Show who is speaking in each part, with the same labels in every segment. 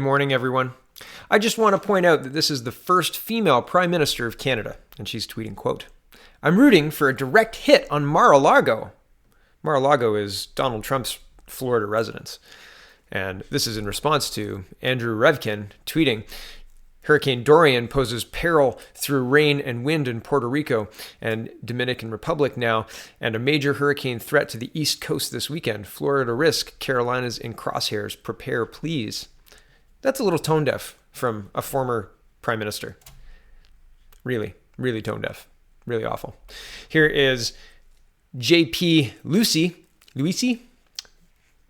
Speaker 1: Good morning, everyone. I just want to point out that this is the first female Prime Minister of Canada, and she's tweeting, quote, "I'm rooting for a direct hit on Mar-a-Lago." Mar-a-Lago is Donald Trump's Florida residence. And this is in response to Andrew Revkin tweeting, "Hurricane Dorian poses peril through rain and wind in Puerto Rico and Dominican Republic now, and a major hurricane threat to the East Coast this weekend. Florida risk, Carolinas in crosshairs. Prepare, please." That's a little tone deaf from a former prime minister. Really, really tone deaf. Really awful. Here is JP Lucy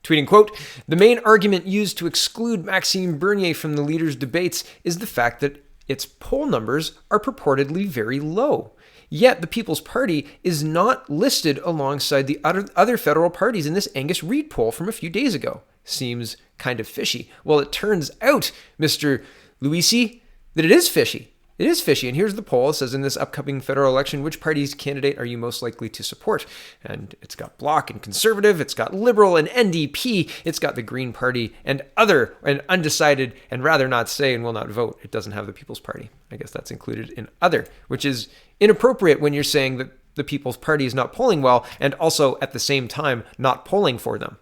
Speaker 1: tweeting, quote, "The main argument used to exclude Maxime Bernier from the leaders' debates is the fact that its poll numbers are purportedly very low. Yet the People's Party is not listed alongside the other federal parties in this Angus Reid poll from a few days ago. Seems kind of fishy." Well, it turns out, Mr. Luisi, that it is fishy. It is fishy. And here's the poll. It says, in this upcoming federal election, which party's candidate are you most likely to support? And it's got Bloc and Conservative. It's got Liberal and NDP. It's got the Green Party and other and undecided and rather not say and will not vote. It doesn't have the People's Party. I guess that's included in other, which is inappropriate when you're saying that the People's Party is not polling well and also at the same time not polling for them.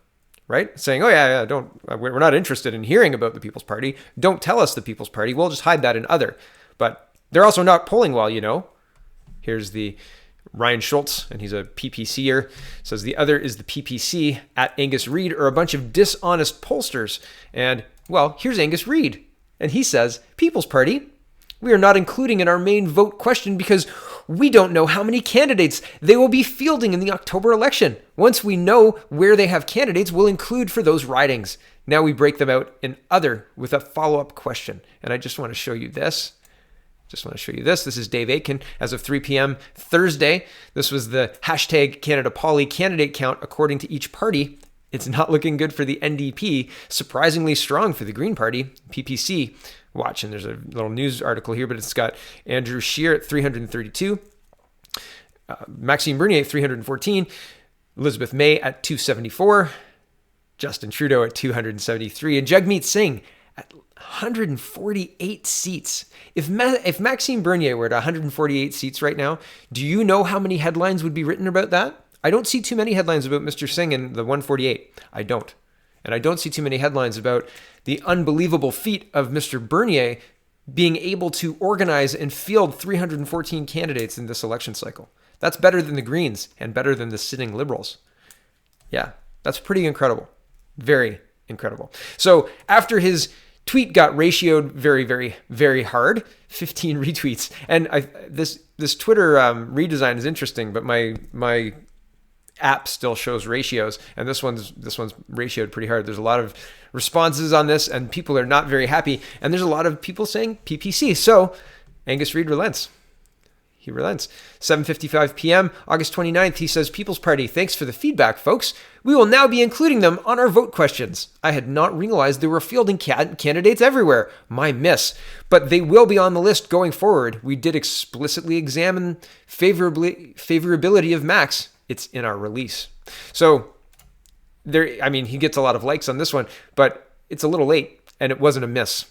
Speaker 1: Right? Saying, oh, yeah, we're not interested in hearing about the People's Party. Don't tell us the People's Party. We'll just hide that in other. But they're also not polling well, you know. Here's the Ryan Schultz, and he's a PPCer. Says the other is the PPC at Angus Reid are a bunch of dishonest pollsters. And, well, here's Angus Reid. And he says, People's Party, we are not including in our main vote question because we don't know how many candidates they will be fielding in the October election. Once we know where they have candidates, we'll include for those ridings. Now we break them out in other with a follow-up question. And I just want to show you this. This is Dave Aitken as of 3 p.m. Thursday. This was the hashtag Canada Poly candidate count according to each party. It's not looking good for the NDP, surprisingly strong for the Green Party, PPC. Watch, and there's a little news article here, but it's got Andrew Scheer at 332, Maxime Bernier at 314, Elizabeth May at 274, Justin Trudeau at 273, and Jagmeet Singh at 148 seats. If Maxime Bernier were at 148 seats right now, do you know how many headlines would be written about that? I don't see too many headlines about Mr. Singh and the 148. I don't. And I don't see too many headlines about the unbelievable feat of Mr. Bernier being able to organize and field 314 candidates in this election cycle. That's better than the Greens and better than the sitting Liberals. Yeah, that's pretty incredible. Very incredible. So after his tweet got ratioed very, very, very hard, 15 retweets. And this Twitter redesign is interesting, but my app still shows ratios, and this one's ratioed pretty hard. There's a lot of responses on this, and people are not very happy. And there's a lot of people saying PPC. So Angus Reid relents. He relents. 7:55 p.m., August 29th, he says, People's Party, thanks for the feedback, folks. We will now be including them on our vote questions. I had not realized there were fielding candidates everywhere. My miss. But they will be on the list going forward. We did explicitly examine favorability of Max. It's in our release. So he gets a lot of likes on this one, but it's a little late, and it wasn't a miss.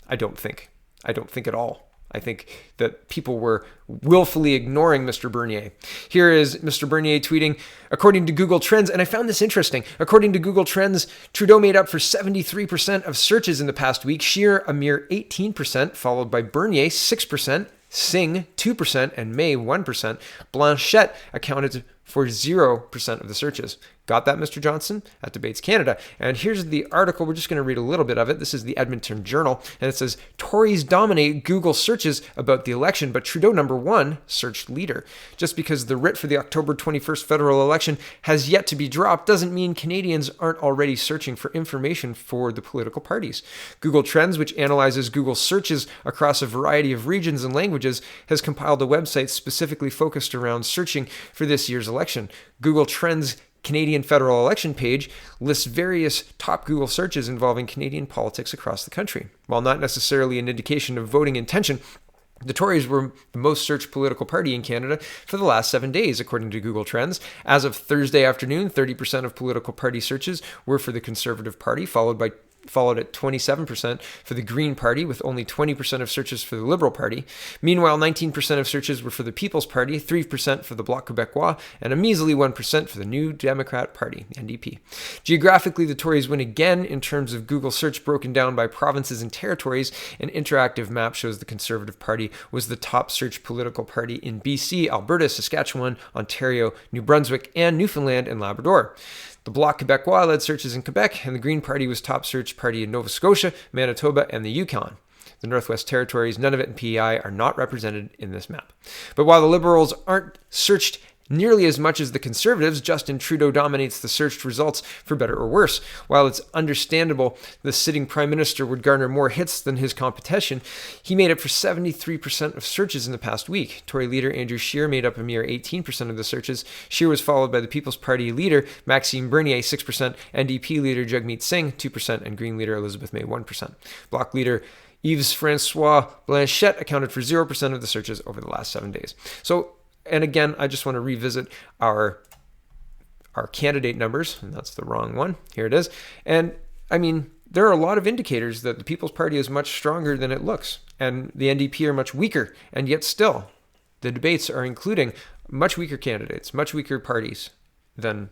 Speaker 1: I don't think at all. I think that people were willfully ignoring Mr. Bernier. Here is Mr. Bernier tweeting, according to Google Trends, and I found this interesting. According to Google Trends, Trudeau made up for 73% of searches in the past week, Scheer a mere 18%, followed by Bernier 6%, Singh 2%, and May 1%. Blanchette accounted for 0% of the searches. Got that, Mr. Johnson? At Debates Canada. And here's the article. We're just going to read a little bit of it. This is the Edmonton Journal. And it says, Tories dominate Google searches about the election, but Trudeau #1 search leader. Just because the writ for the October 21st federal election has yet to be dropped doesn't mean Canadians aren't already searching for information for the political parties. Google Trends, which analyzes Google searches across a variety of regions and languages, has compiled a website specifically focused around searching for this year's election. Google Trends Canadian federal election page lists various top Google searches involving Canadian politics across the country. While not necessarily an indication of voting intention, the Tories were the most searched political party in Canada for the last 7 days, according to Google Trends. As of Thursday afternoon, 30% of political party searches were for the Conservative Party, followed by followed at 27% for the Green Party, with only 20% of searches for the Liberal Party. Meanwhile, 19% of searches were for the People's Party, 3% for the Bloc Québécois, and a measly 1% for the New Democrat Party, the NDP. Geographically, the Tories win again in terms of Google search broken down by provinces and territories. An interactive map shows the Conservative Party was the top search political party in BC, Alberta, Saskatchewan, Ontario, New Brunswick, and Newfoundland and Labrador. The Bloc Québécois led searches in Quebec, and the Green Party was top search party in Nova Scotia, Manitoba, and the Yukon. The Northwest Territories, Nunavut, and PEI are not represented in this map. But while the Liberals aren't searched nearly as much as the Conservatives, Justin Trudeau dominates the searched results for better or worse. While it's understandable the sitting Prime Minister would garner more hits than his competition, he made up for 73% of searches in the past week. Tory leader Andrew Scheer made up a mere 18% of the searches. Scheer was followed by the People's Party leader Maxime Bernier, 6%, NDP leader Jagmeet Singh, 2%, and Green leader Elizabeth May, 1%. Bloc leader Yves-François Blanchet accounted for 0% of the searches over the last 7 days. And again, I just want to revisit our candidate numbers, and that's the wrong one. Here it is. And I mean, there are a lot of indicators that the People's Party is much stronger than it looks, and the NDP are much weaker, and yet still, the debates are including much weaker candidates, much weaker parties than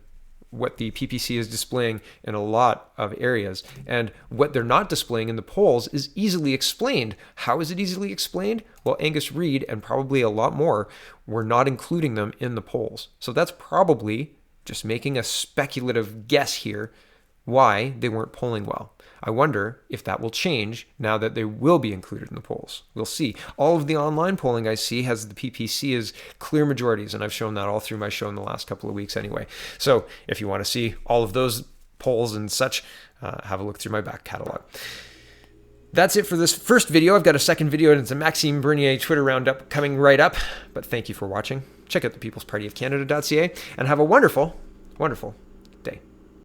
Speaker 1: what the PPC is displaying in a lot of areas. And what they're not displaying in the polls is easily explained. How is it easily explained? Well, Angus, Reid, and probably a lot more were not including them in the polls. So that's probably, just making a speculative guess here, why they weren't polling well. I wonder if that will change now that they will be included in the polls. We'll see. All of the online polling I see has the PPC as clear majorities, and I've shown that all through my show in the last couple of weeks anyway. So if you want to see all of those polls and such, have a look through my back catalog. That's it for this first video. I've got a second video, and it's a Maxime Bernier Twitter roundup coming right up. But thank you for watching. Check out the peoplespartyofcanada.ca, and have a wonderful, wonderful